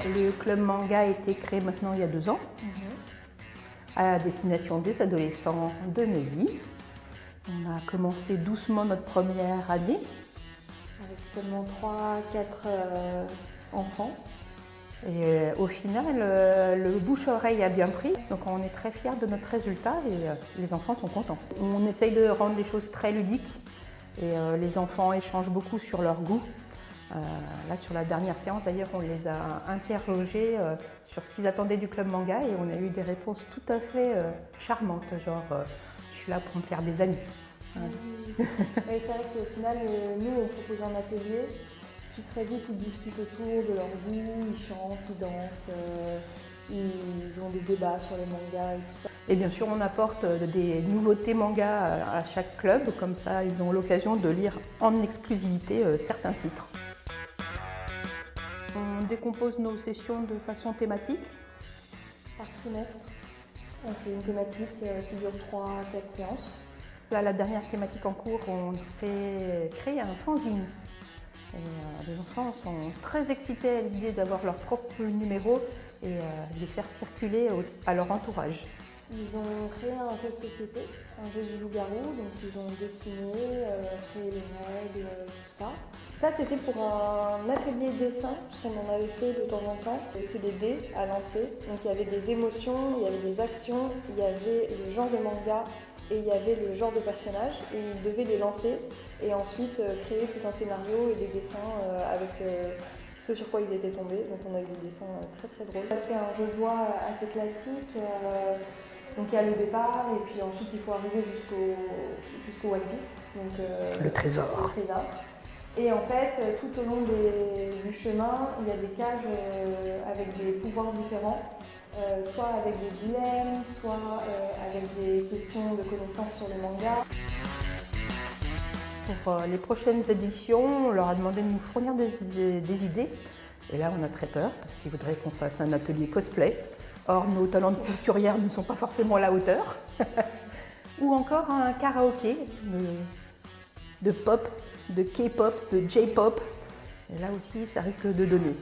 Le club manga a été créé maintenant il y a 2 ans, à destination des adolescents de Neuilly. On a commencé doucement notre première année. Avec seulement 3-4 enfants. Et au final, le bouche-oreille a bien pris, donc on est très fiers de notre résultat et les enfants sont contents. On essaye de rendre les choses très ludiques et les enfants échangent beaucoup sur leur goût. Là, sur la dernière séance, d'ailleurs, on les a interrogés sur ce qu'ils attendaient du club manga et on a eu des réponses tout à fait charmantes, genre je suis là pour me faire des amis. Oui. C'est vrai qu'au final, nous, on propose un atelier, puis très vite, ils discutent autour de leur goût, ils chantent, ils dansent, ils ont des débats sur les mangas et tout ça. Et bien sûr, on apporte des nouveautés manga à chaque club, comme ça, ils ont l'occasion de lire en exclusivité certains titres. On décompose nos sessions de façon thématique. Par trimestre, on fait une thématique qui dure 3-4 séances. Là, la dernière thématique en cours, on fait créer un fanzine. Et les enfants sont très excités à l'idée d'avoir leur propre numéro et les faire circuler à leur entourage. Ils ont créé un jeu de société, un jeu du loup-garou, donc ils ont dessiné, créé les règles, tout ça. Ça, c'était pour un atelier dessin, puisqu'on en avait fait de temps en temps. C'est des dés à lancer, donc il y avait des émotions, il y avait des actions, il y avait le genre de manga et il y avait le genre de personnage, et ils devaient les lancer et ensuite créer tout un scénario et des dessins avec ce sur quoi ils étaient tombés. Donc on a eu des dessins très très drôles. C'est un jeu de bois assez classique. Donc il y a le départ et puis ensuite il faut arriver jusqu'au One Piece, donc Le trésor. Et en fait, tout au long du chemin, il y a des cases avec des pouvoirs différents, soit avec des dilemmes, soit avec des questions de connaissances sur les mangas. Pour les prochaines éditions, on leur a demandé de nous fournir des idées. Et là, on a très peur parce qu'ils voudraient qu'on fasse un atelier cosplay. Or, nos talents de couturière ne sont pas forcément à la hauteur. Ou encore un karaoké de pop, de K-pop, de J-pop. Et là aussi, ça risque de donner.